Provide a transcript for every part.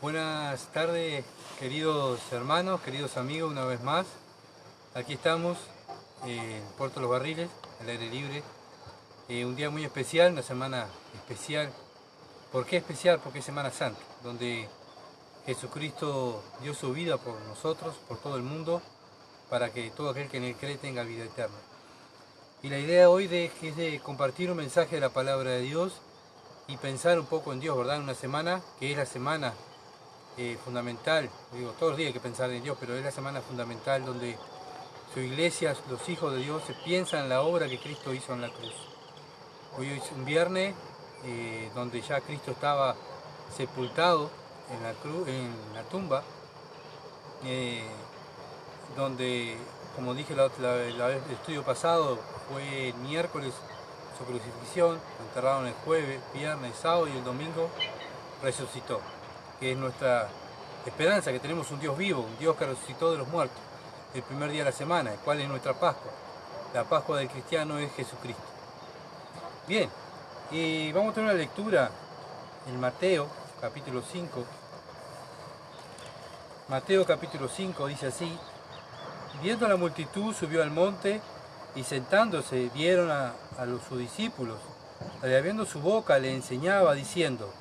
Buenas tardes, queridos hermanos, queridos amigos, una vez más. Aquí estamos en Puerto Los Barriles, al aire libre. Un día muy especial, una semana especial. ¿Por qué especial? Porque es Semana Santa, donde Jesucristo dio su vida por nosotros, por todo el mundo, para que todo aquel que en él cree tenga vida eterna. Y la idea hoy es de compartir un mensaje de la palabra de Dios y pensar un poco en Dios, ¿verdad? En una semana que es la semana fundamental, digo, todos los días hay que pensar en Dios, pero es la semana fundamental donde su iglesia, los hijos de Dios, se piensan en la obra que Cristo hizo en la cruz. Hoy es un viernes donde ya Cristo estaba sepultado en la cruz, en la tumba, donde, como dije el estudio pasado, fue el miércoles su crucifixión, lo enterraron el jueves, viernes, sábado y el domingo resucitó, que es nuestra esperanza, que tenemos un Dios vivo, un Dios que resucitó de los muertos, el primer día de la semana, el cual es nuestra Pascua. La Pascua del cristiano es Jesucristo. Bien, y vamos a tener una lectura en Mateo, capítulo 5. Mateo capítulo 5 dice así: viendo a la multitud subió al monte y sentándose vieron a sus discípulos, y abriendo su boca le enseñaba diciendo: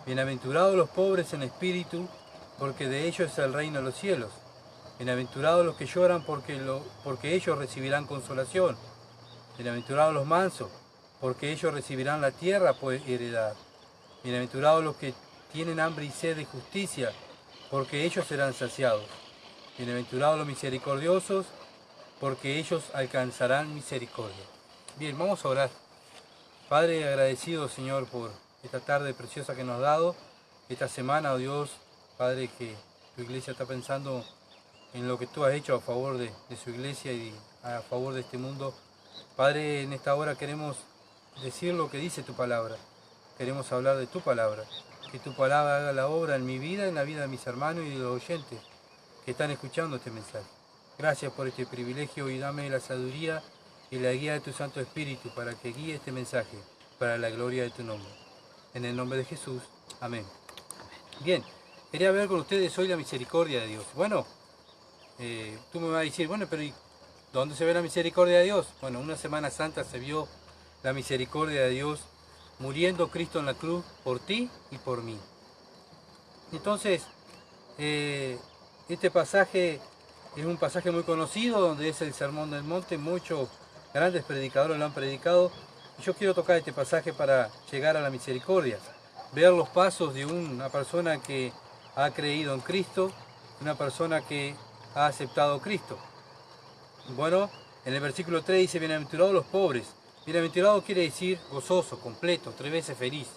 bienaventurados los pobres en espíritu, porque de ellos es el reino de los cielos. Bienaventurados los que lloran, porque ellos recibirán consolación. Bienaventurados los mansos, porque ellos recibirán la tierra por heredad. Bienaventurados los que tienen hambre y sed de justicia, porque ellos serán saciados. Bienaventurados los misericordiosos, porque ellos alcanzarán misericordia. Bien, vamos a orar. Padre, agradecido, Señor, por esta tarde preciosa que nos has dado, esta semana, oh Dios, Padre, que tu iglesia está pensando en lo que tú has hecho a favor de su iglesia y a favor de este mundo. Padre, en esta hora queremos decir lo que dice tu palabra, queremos hablar de tu palabra, que tu palabra haga la obra en mi vida, en la vida de mis hermanos y de los oyentes que están escuchando este mensaje. Gracias por este privilegio y dame la sabiduría y la guía de tu Santo Espíritu para que guíe este mensaje para la gloria de tu nombre. En el nombre de Jesús, amén. Bien, quería ver con ustedes hoy la misericordia de Dios. Bueno, tú me vas a decir, bueno, pero ¿y dónde se ve la misericordia de Dios? Bueno, una Semana Santa se vio la misericordia de Dios muriendo Cristo en la cruz por ti y por mí. Entonces, este pasaje es un pasaje muy conocido, donde es el Sermón del Monte. Muchos grandes predicadores lo han predicado. Y yo quiero tocar este pasaje para llegar a la misericordia, ver los pasos de una persona que ha creído en Cristo, una persona que ha aceptado a Cristo. Bueno, en el versículo 3 dice: bienaventurados los pobres. Bienaventurado quiere decir gozoso, completo, 3 veces feliz.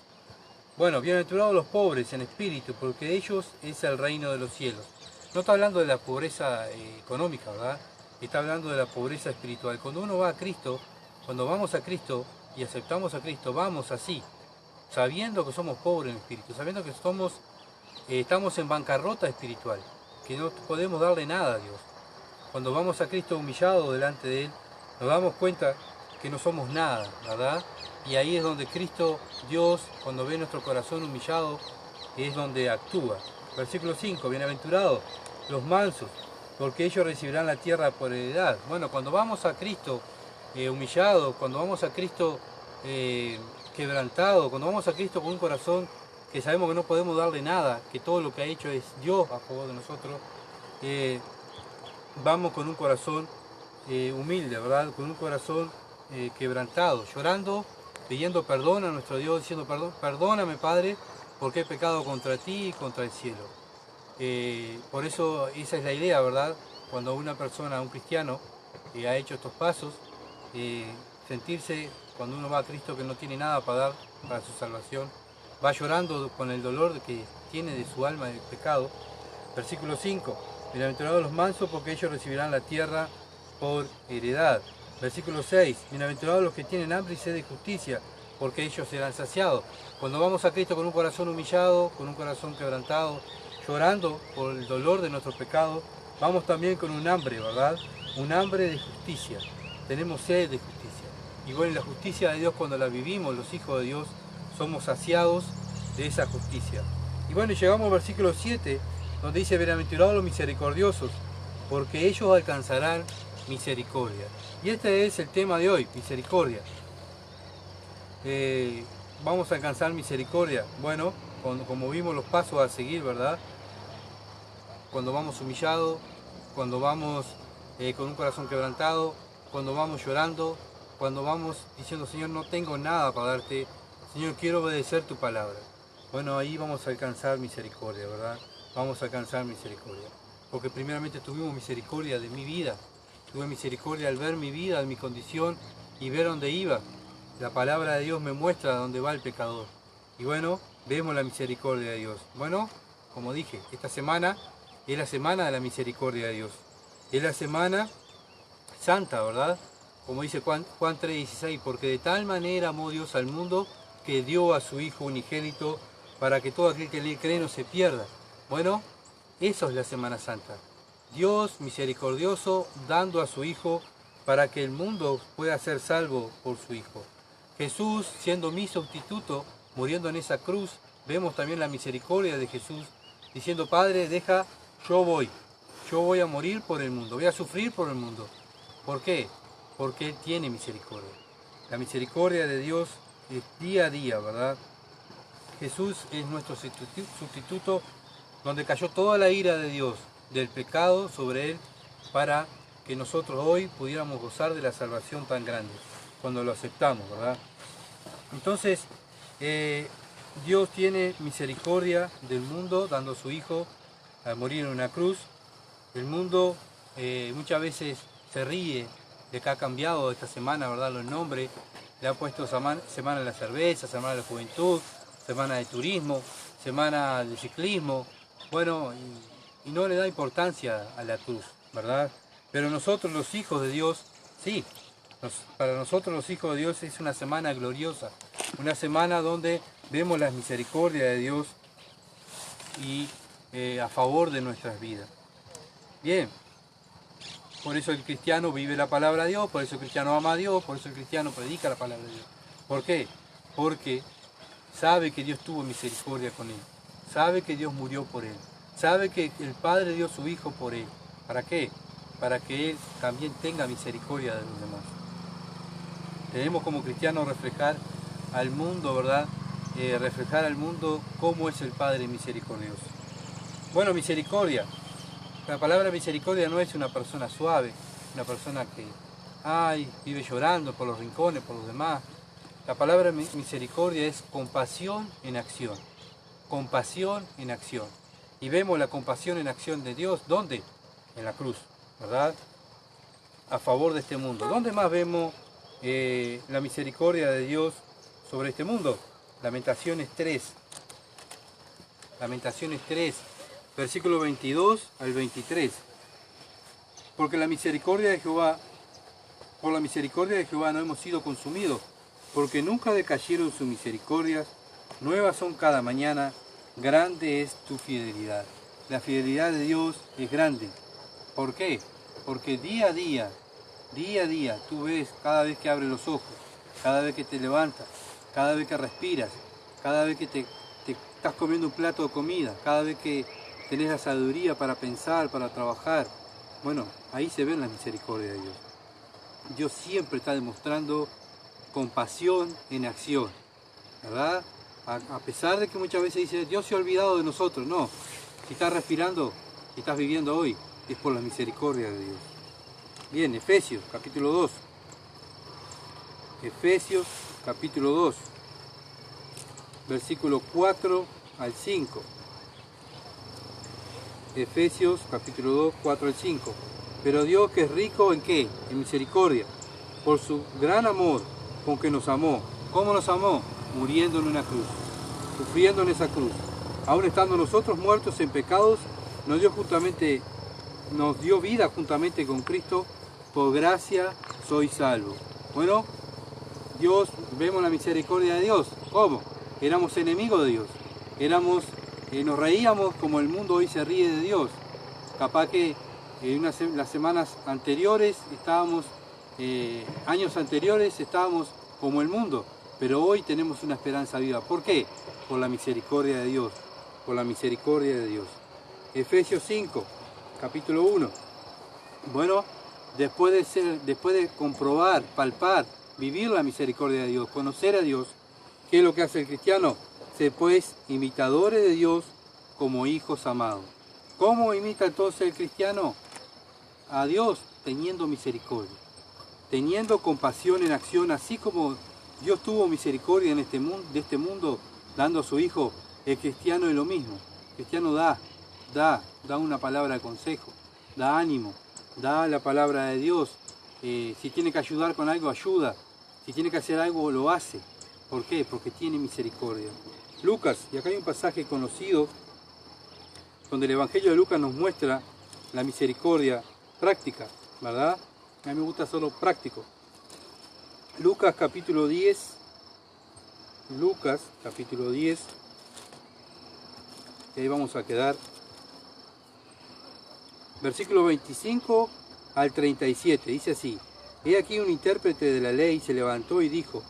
Bueno, bienaventurados los pobres en espíritu, porque de ellos es el reino de los cielos. No está hablando de la pobreza económica, ¿verdad? Está hablando de la pobreza espiritual. Cuando uno va a Cristo, cuando vamos a Cristo y aceptamos a Cristo, vamos así, sabiendo que somos pobres en espíritu, sabiendo que estamos en bancarrota espiritual, que no podemos darle nada a Dios. Cuando vamos a Cristo humillado delante de Él, nos damos cuenta que no somos nada, ¿verdad? Y ahí es donde Cristo, Dios, cuando ve nuestro corazón humillado, es donde actúa. Versículo 5, bienaventurados los mansos, porque ellos recibirán la tierra por heredad. Bueno, cuando vamos a Cristo humillado, cuando vamos a Cristo quebrantado, cuando vamos a Cristo con un corazón que sabemos que no podemos darle nada, que todo lo que ha hecho es Dios a favor de nosotros, vamos con un corazón humilde, ¿verdad? Con un corazón quebrantado, llorando, pidiendo perdón a nuestro Dios, diciendo: perdóname, Padre, porque he pecado contra ti y contra el cielo. Por eso esa es la idea, ¿verdad? Cuando una persona, un cristiano, ha hecho estos pasos, sentirse, cuando uno va a Cristo, que no tiene nada para dar para su salvación, va llorando con el dolor que tiene de su alma el pecado. Versículo 5, bienaventurados los mansos, porque ellos recibirán la tierra por heredad. Versículo 6, bienaventurados los que tienen hambre y sed de justicia, porque ellos serán saciados. Cuando vamos a Cristo con un corazón humillado, con un corazón quebrantado, llorando por el dolor de nuestros pecados, vamos también con un hambre, ¿verdad? Un hambre de justicia. Tenemos sed de justicia. Y bueno, la justicia de Dios, cuando la vivimos, los hijos de Dios, somos saciados de esa justicia. Y bueno, llegamos al versículo 7, donde dice, bienaventurados los misericordiosos, porque ellos alcanzarán misericordia. Y este es el tema de hoy, misericordia. Vamos a alcanzar misericordia. Bueno, como vimos los pasos a seguir, ¿verdad? Cuando vamos humillados, cuando vamos con un corazón quebrantado, cuando vamos llorando, cuando vamos diciendo, Señor, no tengo nada para darte, Señor, quiero obedecer tu palabra. Bueno, ahí vamos a alcanzar misericordia, ¿verdad? Vamos a alcanzar misericordia. Porque primeramente tuvimos misericordia de mi vida. Tuve misericordia al ver mi vida, mi condición y ver dónde iba. La palabra de Dios me muestra dónde va el pecador. Y bueno, vemos la misericordia de Dios. Bueno, como dije, esta semana es la semana de la misericordia de Dios. Es la semana santa, ¿verdad? Como dice Juan 3:16, porque de tal manera amó Dios al mundo que dio a su Hijo unigénito para que todo aquel que le cree no se pierda. Bueno, eso es la Semana Santa. Dios misericordioso dando a su Hijo para que el mundo pueda ser salvo por su Hijo. Jesús siendo mi sustituto, muriendo en esa cruz, vemos también la misericordia de Jesús, diciendo, Padre, deja, yo voy a morir por el mundo, voy a sufrir por el mundo. ¿Por qué? Porque Él tiene misericordia. La misericordia de Dios es día a día, ¿verdad? Jesús es nuestro sustituto, donde cayó toda la ira de Dios, del pecado sobre Él, para que nosotros hoy pudiéramos gozar de la salvación tan grande, cuando lo aceptamos, ¿verdad? Entonces, Dios tiene misericordia del mundo, dando a su Hijo a morir en una cruz. El mundo muchas veces se ríe de que ha cambiado esta semana, ¿verdad? Los nombres, le ha puesto semana de la cerveza, semana de la juventud, semana de turismo, semana de ciclismo, bueno, y no le da importancia a la cruz, ¿verdad? Pero nosotros los hijos de Dios, sí, para nosotros los hijos de Dios es una semana gloriosa, una semana donde vemos la misericordia de Dios y a favor de nuestras vidas. Bien, por eso el cristiano vive la palabra de Dios, por eso el cristiano ama a Dios, por eso el cristiano predica la palabra de Dios. ¿Por qué? Porque sabe que Dios tuvo misericordia con él, sabe que Dios murió por él, sabe que el Padre dio su Hijo por él. ¿Para qué? Para que él también tenga misericordia de los demás. Tenemos como cristianos reflejar al mundo, ¿verdad? Reflejar al mundo cómo es el Padre misericordioso. Bueno, misericordia. La palabra misericordia no es una persona suave, una persona que vive llorando por los rincones, por los demás. La palabra misericordia es compasión en acción. Compasión en acción. Y vemos la compasión en acción de Dios, ¿dónde? En la cruz, ¿verdad? A favor de este mundo. ¿Dónde más vemos la misericordia de Dios sobre este mundo? Lamentaciones 3. Lamentaciones 3, versículo 22 al 23. Porque la misericordia de Jehová, por la misericordia de Jehová no hemos sido consumidos, porque nunca decayeron sus misericordias, nuevas son cada mañana, grande es tu fidelidad. La fidelidad de Dios es grande. ¿Por qué? Porque día a día, tú ves cada vez que abres los ojos, cada vez que te levantas, cada vez que respiras, cada vez que te estás comiendo un plato de comida, cada vez que tenés la sabiduría para pensar, para trabajar. Bueno, ahí se ve la misericordia de Dios. Dios siempre está demostrando compasión en acción, ¿verdad? A pesar de que muchas veces dice, Dios se ha olvidado de nosotros. No, si estás respirando, si estás viviendo hoy, es por la misericordia de Dios. Bien, Efesios capítulo 2. Efesios capítulo 2, versículo 4 al 5. Efesios capítulo 2, 4 al 5. Pero Dios, que es rico en ¿qué? En misericordia, por su gran amor con que nos amó. ¿Cómo nos amó? Muriendo en una cruz, sufriendo en esa cruz. Aún estando nosotros muertos en pecados, nos dio vida juntamente con Cristo. Por gracia soy salvo. Bueno, Dios, vemos la misericordia de Dios. ¿Cómo? Éramos enemigos de Dios. Nos reíamos como el mundo hoy se ríe de Dios. Capaz que las semanas anteriores años anteriores estábamos como el mundo, pero hoy tenemos una esperanza viva. ¿Por qué? Por la misericordia de Dios. por la misericordia de Dios. Efesios 5, capítulo 1. Bueno, después de comprobar, palpar, vivir la misericordia de Dios, conocer a Dios, ¿qué es lo que hace el cristiano? Ser pues imitadores de Dios como hijos amados. ¿Cómo imita entonces el cristiano a Dios? Teniendo misericordia, teniendo compasión en acción, así como Dios tuvo misericordia en de este mundo, dando a su Hijo. El cristiano es lo mismo. El cristiano da una palabra de consejo, da ánimo, da la palabra de Dios. Si tiene que ayudar con algo, ayuda. Si tiene que hacer algo, lo hace. ¿Por qué? Porque tiene misericordia. Lucas, y acá hay un pasaje conocido, donde el Evangelio de Lucas nos muestra la misericordia práctica, ¿verdad? A mí me gusta hacerlo práctico. Lucas capítulo 10, y ahí vamos a quedar. Versículo 25 al 37, dice así: He aquí un intérprete de la ley se levantó y dijo,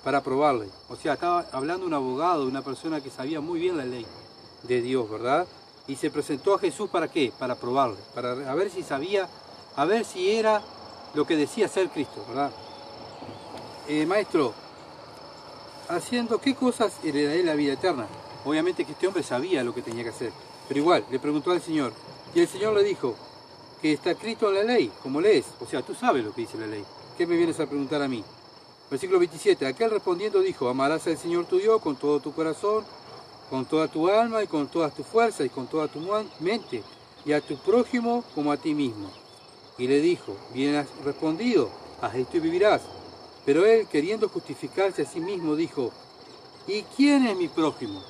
para probarle. O sea, estaba hablando un abogado, una persona que sabía muy bien la ley de Dios, ¿verdad? Y se presentó a Jesús, ¿para qué? Para probarle, para ver si sabía, a ver si era lo que decía ser Cristo, ¿verdad? Maestro, ¿haciendo qué cosas heredaré la vida eterna? Obviamente que este hombre sabía lo que tenía que hacer, pero igual, le preguntó al Señor. Y el Señor le dijo, que está escrito en la ley, como lees. O sea, tú sabes lo que dice la ley. ¿Qué me vienes a preguntar a mí? Versículo 27. Aquel respondiendo dijo, amarás al Señor tu Dios con todo tu corazón, con toda tu alma y con todas tus fuerzas y con toda tu mente, y a tu prójimo como a ti mismo. Y le dijo, bien has respondido, haz esto y vivirás. Pero él, queriendo justificarse a sí mismo, dijo, ¿y quién es mi prójimo?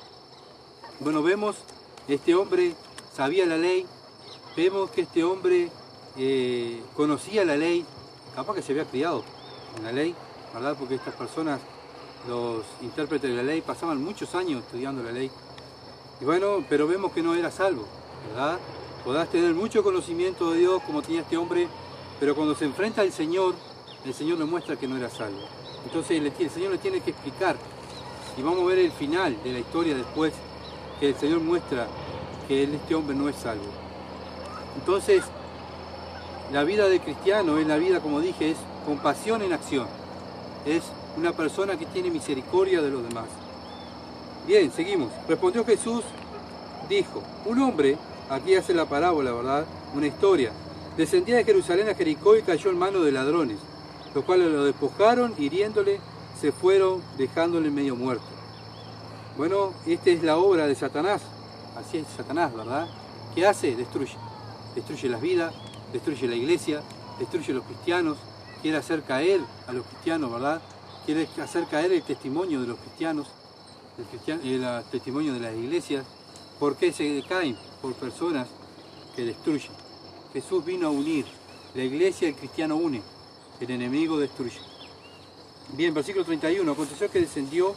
Bueno, vemos, este hombre sabía la ley, vemos que este hombre conocía la ley, capaz que se había criado en la ley, ¿verdad? Porque estas personas, los intérpretes de la ley, pasaban muchos años estudiando la ley. Y bueno, pero vemos que no era salvo, ¿verdad? Podrás tener mucho conocimiento de Dios como tenía este hombre, pero cuando se enfrenta al Señor, el Señor le muestra que no era salvo. Entonces el Señor le tiene que explicar. Y vamos a ver el final de la historia después, que el Señor muestra que este hombre no es salvo. Entonces, la vida de cristiano es la vida, como dije, es compasión en acción. Es una persona que tiene misericordia de los demás. Bien, seguimos. Respondió Jesús, dijo, un hombre, aquí hace la parábola, ¿verdad? Una historia. Descendía de Jerusalén a Jericó y cayó en manos de ladrones, los cuales lo despojaron, hiriéndole, se fueron, dejándole medio muerto. Bueno, esta es la obra de Satanás. Así es Satanás, ¿verdad? ¿Qué hace? Destruye. Destruye las vidas, destruye la iglesia, destruye a los cristianos, quiere hacer caer a los cristianos, ¿verdad? Quiere hacer caer el testimonio de los cristianos, el testimonio de las iglesias. ¿Por qué se caen? Por personas que destruyen. Jesús vino a unir, la iglesia y el cristiano une, el enemigo destruye. Bien, versículo 31, aconteció que descendió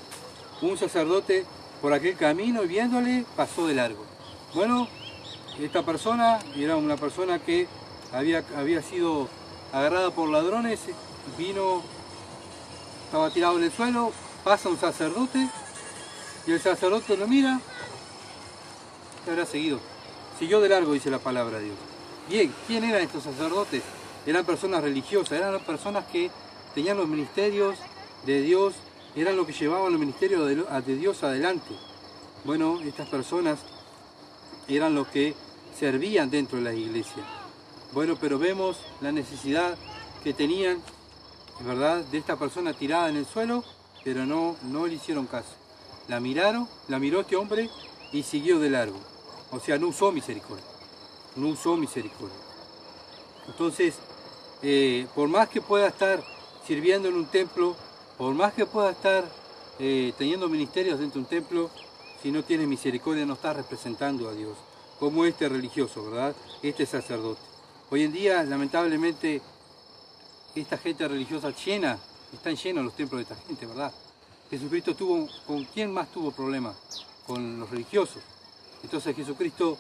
un sacerdote por aquel camino y viéndole pasó de largo. Bueno, esta persona era una persona que había sido agarrada por ladrones, estaba tirado en el suelo, pasa un sacerdote y el sacerdote lo mira y habrá seguido. Siguió de largo, dice la palabra de Dios. Bien, ¿quién eran estos sacerdotes? Eran personas religiosas, eran personas que tenían los ministerios de Dios, eran los que llevaban los ministerios de Dios adelante. Bueno, estas personas eran los que servían dentro de la iglesia. Bueno, pero vemos la necesidad que tenían, ¿verdad?, de esta persona tirada en el suelo, pero no le hicieron caso. La miró este hombre y siguió de largo. O sea, no usó misericordia. No usó misericordia. Entonces, por más que pueda estar sirviendo en un templo, por más que pueda estar teniendo ministerios dentro de un templo, si no tiene misericordia no está representando a Dios, como este religioso, ¿verdad? Este sacerdote. Hoy en día, lamentablemente, esta gente religiosa están llenos los templos de esta gente, ¿verdad? Jesucristo ¿con quién más tuvo problemas? Con los religiosos. Entonces Jesucristo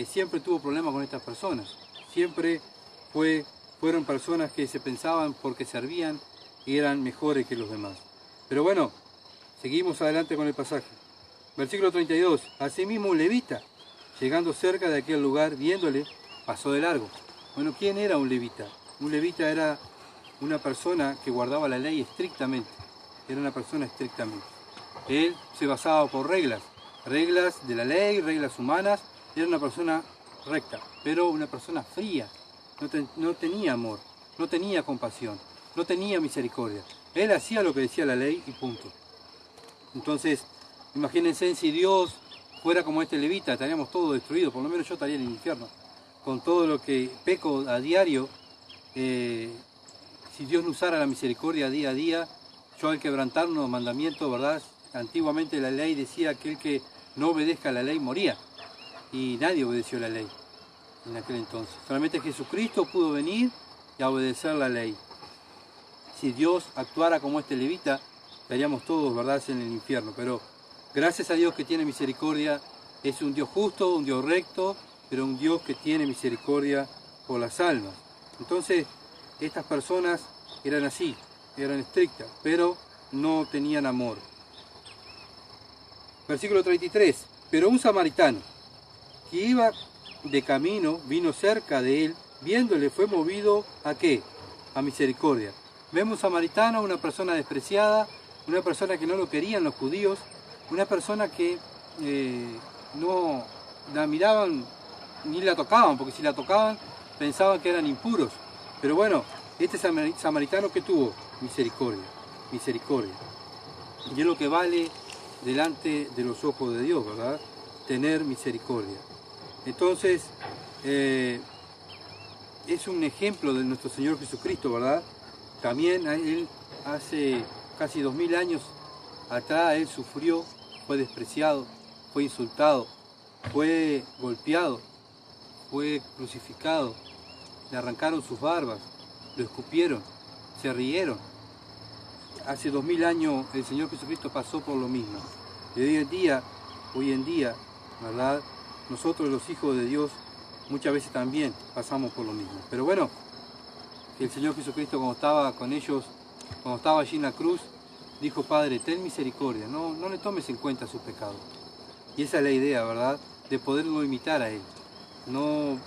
siempre tuvo problemas con estas personas. Siempre fueron personas que se pensaban porque servían y eran mejores que los demás. Pero bueno, seguimos adelante con el pasaje. Versículo 32. Asimismo un levita, llegando cerca de aquel lugar, viéndole, pasó de largo. Bueno, ¿quién era un levita? Un levita era una persona que guardaba la ley estrictamente. Era una persona estrictamente. Él se basaba por reglas de la ley, reglas humanas. Era una persona recta, pero una persona fría. No tenía amor, no tenía compasión, no tenía misericordia. Él hacía lo que decía la ley y punto. Entonces, imagínense si Dios fuera como este levita, estaríamos todos destruidos, por lo menos yo estaría en el infierno. Con todo lo que peco a diario, si Dios no usara la misericordia día a día, yo al quebrantar unos mandamientos, ¿verdad? Antiguamente la ley decía que el que no obedezca a la ley moría, y nadie obedeció la ley en aquel entonces. Solamente Jesucristo pudo venir y a obedecer la ley. Si Dios actuara como este levita, estaríamos todos, ¿verdad?, en el infierno. Pero gracias a Dios que tiene misericordia, es un Dios justo, un Dios recto, pero un Dios que tiene misericordia por las almas. Entonces, estas personas eran así, eran estrictas, pero no tenían amor. Versículo 33. Pero un samaritano que iba de camino, vino cerca de él, viéndole fue movido ¿a qué? A misericordia. Vemos un samaritano, una persona despreciada, una persona que no lo querían los judíos, una persona que no la miraban ni la tocaban, porque si la tocaban pensaban que eran impuros. Pero bueno, este samaritano que tuvo misericordia, misericordia. Y es lo que vale delante de los ojos de Dios, ¿verdad? Tener misericordia. Entonces, es un ejemplo de nuestro Señor Jesucristo, ¿verdad? También Él hace casi 2000 años atrás, Él sufrió, fue despreciado, fue insultado, fue golpeado, fue crucificado, le arrancaron sus barbas, lo escupieron, se rieron. Hace 2000 años el Señor Jesucristo pasó por lo mismo. Y hoy en día, ¿verdad? Nosotros los hijos de Dios muchas veces también pasamos por lo mismo. Pero bueno, el Señor Jesucristo cuando estaba con ellos, cuando estaba allí en la cruz, dijo: Padre, ten misericordia, no le tomes en cuenta sus pecados. Y esa es la idea, ¿verdad? De poderlo imitar a Él. No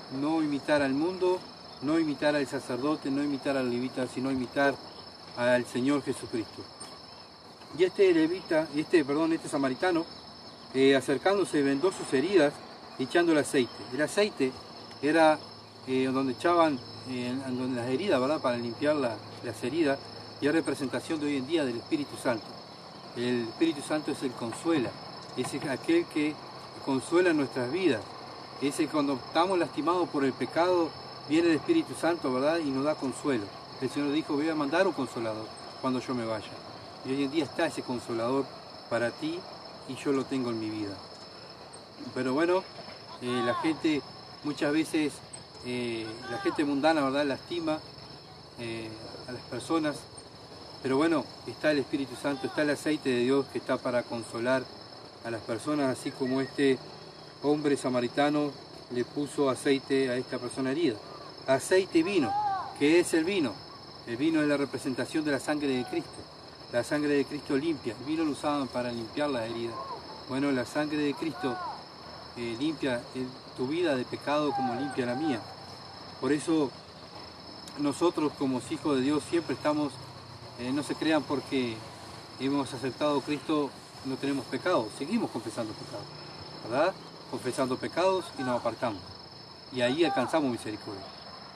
imitar al mundo, no imitar al sacerdote, no imitar al levita, sino imitar al Señor Jesucristo. Y este samaritano, acercándose, vendó sus heridas, echando el aceite. El aceite era donde echaban donde las heridas, ¿verdad?, para limpiar las heridas, y es representación de hoy en día del Espíritu Santo. El Espíritu Santo es el consuela, es aquel que consuela nuestras vidas. Ese cuando estamos lastimados por el pecado, viene el Espíritu Santo, ¿verdad?, y nos da consuelo. El Señor dijo: voy a mandar un consolador cuando yo me vaya. Y hoy en día está ese consolador para ti, y yo lo tengo en mi vida. Pero bueno, la gente muchas veces, la gente mundana, ¿verdad?, lastima a las personas. Pero bueno, está el Espíritu Santo, está el aceite de Dios que está para consolar a las personas, así como este hombre samaritano le puso aceite a esta persona herida. Aceite y vino. ¿Qué es el vino? El vino es la representación de la sangre de Cristo. La sangre de Cristo limpia. El vino lo usaban para limpiar las heridas. Bueno, la sangre de Cristo limpia tu vida de pecado como limpia la mía. Por eso nosotros como hijos de Dios siempre estamos, no se crean porque hemos aceptado a Cristo no tenemos pecado, seguimos confesando pecados, ¿verdad? Confesando pecados y nos apartamos. Y ahí alcanzamos misericordia,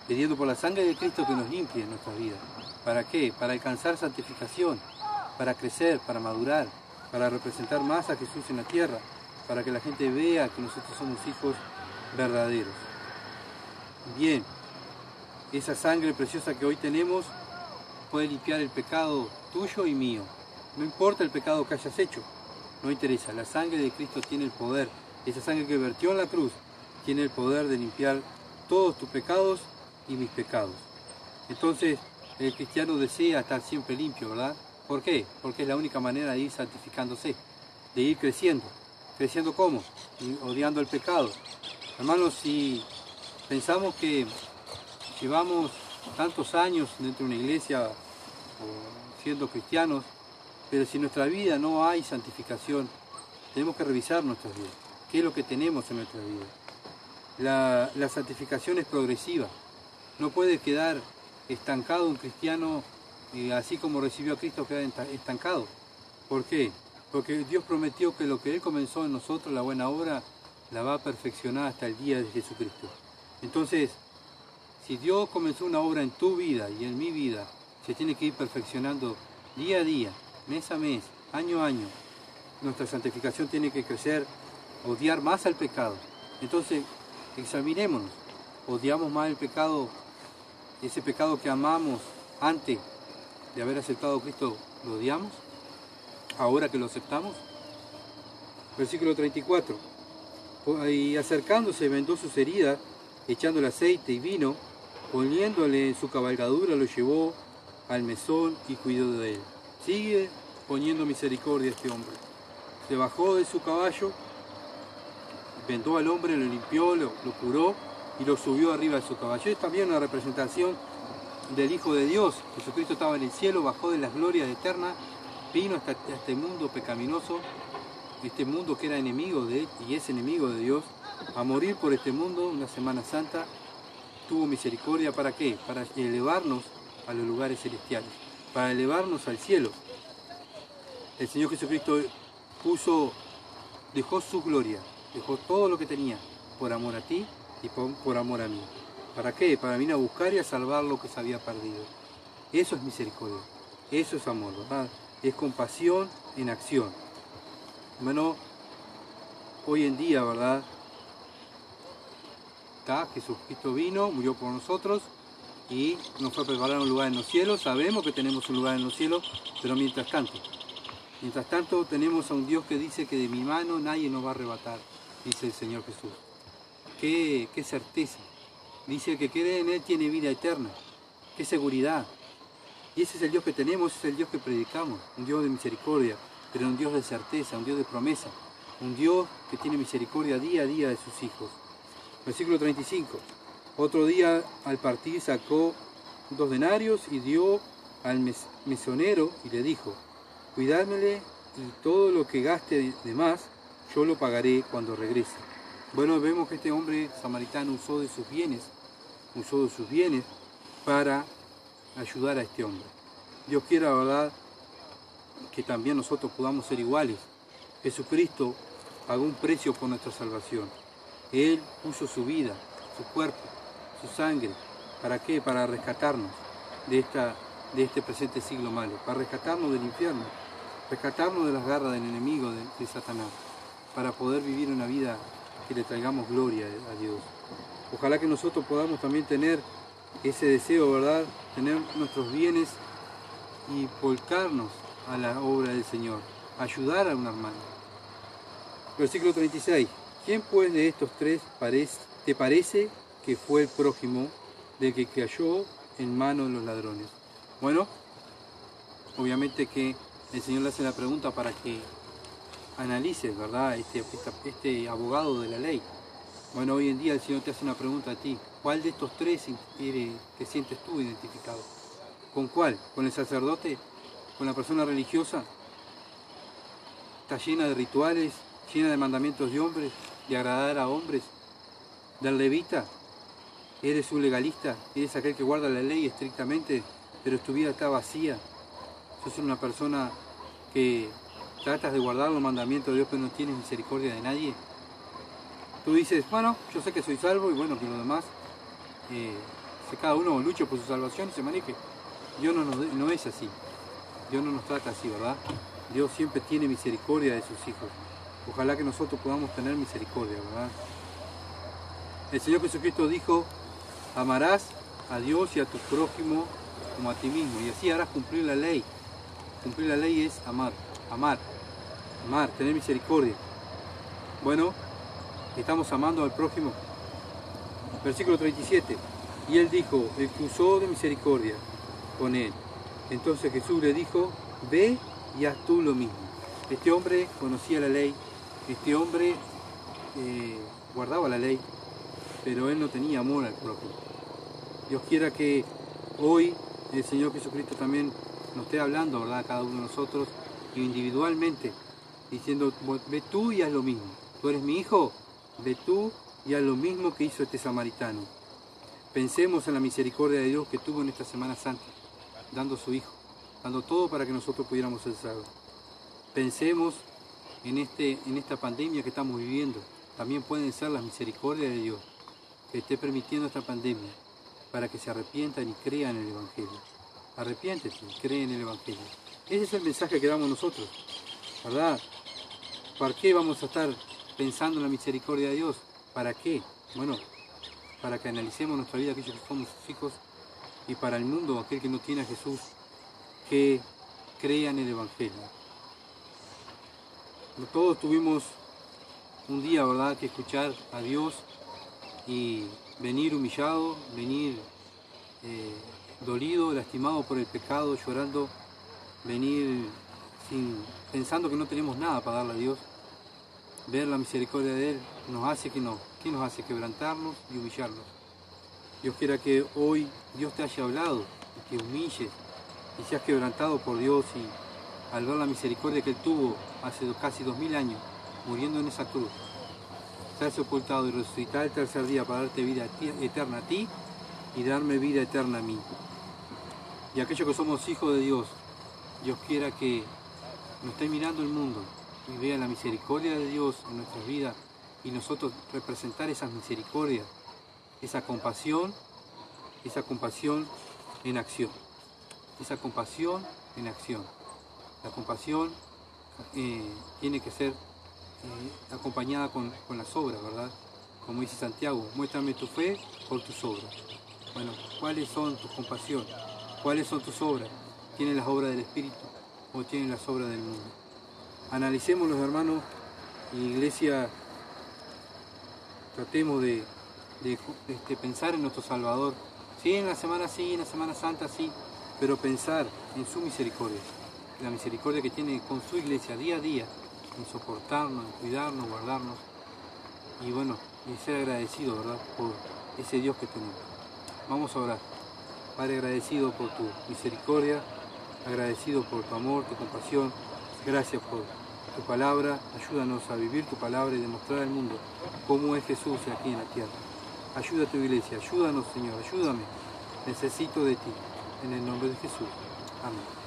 pidiendo por la sangre de Cristo que nos limpie en nuestras vidas. ¿Para qué? Para alcanzar santificación, para crecer, para madurar, para representar más a Jesús en la tierra, para que la gente vea que nosotros somos hijos verdaderos. Bien, esa sangre preciosa que hoy tenemos puede limpiar el pecado tuyo y mío. No importa el pecado que hayas hecho, no interesa. La sangre de Cristo tiene el poder. Esa sangre que vertió en la cruz tiene el poder de limpiar todos tus pecados y mis pecados. Entonces, el cristiano desea estar siempre limpio, ¿verdad? ¿Por qué? Porque es la única manera de ir santificándose, de ir creciendo. ¿Creciendo cómo? Odiando el pecado. Hermanos, si pensamos que llevamos tantos años dentro de una iglesia o siendo cristianos, pero si en nuestra vida no hay santificación, tenemos que revisar nuestras vidas. ¿Qué es lo que tenemos en nuestras vidas? La santificación es progresiva. No puede quedar estancado un cristiano, así como recibió a Cristo, queda estancado. ¿Por qué? Porque Dios prometió que lo que Él comenzó en nosotros, la buena obra, la va a perfeccionar hasta el día de Jesucristo. Entonces, si Dios comenzó una obra en tu vida y en mi vida, se tiene que ir perfeccionando día a día, mes a mes, año a año. Nuestra santificación tiene que crecer, odiar más al pecado. Entonces, examinémonos. ¿Odiamos más el pecado, ese pecado que amamos antes de haber aceptado a Cristo, lo odiamos? ¿Ahora que lo aceptamos? Versículo 34. Y acercándose vendó sus heridas, echándole aceite y vino, poniéndole en su cabalgadura, lo llevó al mesón y cuidó de él. Sigue poniendo misericordia a este hombre. Se bajó de su caballo, vendó al hombre, lo limpió, lo curó y lo subió arriba de su caballo. Es también una representación del Hijo de Dios. Jesucristo estaba en el cielo, bajó de las glorias eternas, vino hasta este mundo pecaminoso, este mundo que era enemigo de él y es enemigo de Dios, a morir por este mundo, una Semana Santa. Tuvo misericordia, ¿para qué? Para elevarnos a los lugares celestiales, para elevarnos al cielo. El Señor Jesucristo dejó su gloria, dejó todo lo que tenía por amor a ti y por amor a mí. ¿Para qué? Para venir a buscar y a salvar lo que se había perdido. Eso es misericordia, eso es amor, ¿verdad? Es compasión en acción. Hermano, hoy en día, ¿verdad? Jesucristo vino, murió por nosotros y nos fue a preparar un lugar en los cielos. Sabemos que tenemos un lugar en los cielos, pero mientras tanto tenemos a un Dios que dice que de mi mano nadie nos va a arrebatar, dice el Señor Jesús. Qué certeza. Dice que cree en Él tiene vida eterna. Qué seguridad. Y ese es el Dios que tenemos, ese es el Dios que predicamos. Un Dios de misericordia, pero un Dios de certeza, un Dios de promesa. Un Dios que tiene misericordia día a día de sus hijos. Versículo 35. Otro día al partir sacó 2 denarios y dio al mesonero y le dijo: cuidádmele y todo lo que gaste de más, yo lo pagaré cuando regrese. Bueno, vemos que este hombre samaritano usó de sus bienes para ayudar a este hombre. Dios quiera, ¿verdad?, que también nosotros podamos ser iguales. Jesucristo pagó un precio por nuestra salvación. Él puso su vida, su cuerpo, su sangre. ¿Para qué? Para rescatarnos de este presente siglo malo, para rescatarnos del infierno, rescatarnos de las garras del enemigo, de Satanás, para poder vivir una vida que le traigamos gloria a Dios. Ojalá que nosotros podamos también tener ese deseo, ¿verdad? Tener nuestros bienes y volcarnos a la obra del Señor, ayudar a un hermano. Versículo 36. ¿Quién pues de estos tres te parece que fue el prójimo del que cayó en manos de los ladrones? Bueno, obviamente que el Señor le hace la pregunta para que analices, ¿verdad?, este abogado de la ley. Bueno, hoy en día el Señor te hace una pregunta a ti. ¿Cuál de estos tres te sientes tú identificado? ¿Con cuál? ¿Con el sacerdote? ¿Con la persona religiosa? ¿Está llena de rituales? ¿Llena de mandamientos de hombres? ¿De agradar a hombres? ¿Del levita? ¿Eres un legalista? ¿Eres aquel que guarda la ley estrictamente, pero tu vida está vacía? ¿Sos una persona que tratas de guardar los mandamientos de Dios, pero no tienes misericordia de nadie? Tú dices, bueno, yo sé que soy salvo y bueno, que los demás, que cada uno luche por su salvación y se maneje. Dios no es así. Dios no nos trata así, ¿verdad? Dios siempre tiene misericordia de sus hijos. Ojalá que nosotros podamos tener misericordia, ¿verdad? El Señor Jesucristo dijo: amarás a Dios y a tu prójimo como a ti mismo, y así harás cumplir la ley. Cumplir la ley es amar, tener misericordia. Bueno, estamos amando al prójimo. Versículo 37. Y él dijo: el que usó de misericordia con él. Entonces Jesús le dijo: ve y haz tú lo mismo. Este hombre conocía la ley, este hombre guardaba la ley, pero él no tenía amor al prójimo. Dios quiera que hoy el Señor Jesucristo también nos esté hablando, ¿verdad?, a cada uno de nosotros individualmente, diciendo, ve tú y haz lo mismo. Tú eres mi hijo, ve tú y haz lo mismo que hizo este samaritano. Pensemos en la misericordia de Dios que tuvo en esta Semana Santa, dando a su hijo, dando todo para que nosotros pudiéramos ser salvos. Pensemos en esta pandemia que estamos viviendo. También pueden ser las misericordias de Dios que esté permitiendo esta pandemia para que se arrepientan y crean en el Evangelio. Arrepiéntete y cree en el Evangelio. Ese es el mensaje que damos nosotros, ¿verdad? ¿Para qué vamos a estar pensando en la misericordia de Dios? ¿Para qué? Bueno, para que analicemos nuestra vida, aquellos que somos sus hijos, y para el mundo, aquel que no tiene a Jesús, que crea en el Evangelio. Todos tuvimos un día, ¿verdad?, que escuchar a Dios y venir humillado, venir dolido, lastimado por el pecado, llorando, venir pensando que no tenemos nada para darle a Dios. Ver la misericordia de Él nos hace ¿qué nos hace? Quebrantarnos y humillarnos. Dios quiera que hoy Dios te haya hablado y te humilles y seas quebrantado por Dios, y al ver la misericordia que Él tuvo hace casi 2000 años, muriendo en esa cruz, ser sepultado y resucitar el tercer día para darte vida eterna a ti y darme vida eterna a mí. Y aquellos que somos hijos de Dios, Dios quiera que nos esté mirando el mundo y vea la misericordia de Dios en nuestras vidas y nosotros representar esas misericordias, esa compasión en acción. Esa compasión en acción. La compasión tiene que ser acompañada con las obras, ¿verdad? Como dice Santiago, muéstrame tu fe por tus obras. Bueno, ¿cuáles son tus compasión? ¿Cuáles son tus obras? ¿Tienen las obras del Espíritu o tienen las obras del mundo? Analicemos, los hermanos y iglesia, tratemos de pensar en nuestro Salvador. Sí, en la Semana Santa sí, pero pensar en su misericordia, la misericordia que tiene con su iglesia día a día, en soportarnos, en cuidarnos, guardarnos, y bueno, y ser agradecido, ¿verdad?, por ese Dios que tenemos. Vamos a orar. Padre, agradecido por tu misericordia, agradecido por tu amor, tu compasión. Gracias por tu palabra. Ayúdanos a vivir tu palabra y demostrar al mundo cómo es Jesús aquí en la tierra. Ayuda a tu iglesia, ayúdanos, Señor, ayúdame. Necesito de ti. En el nombre de Jesús. Amén.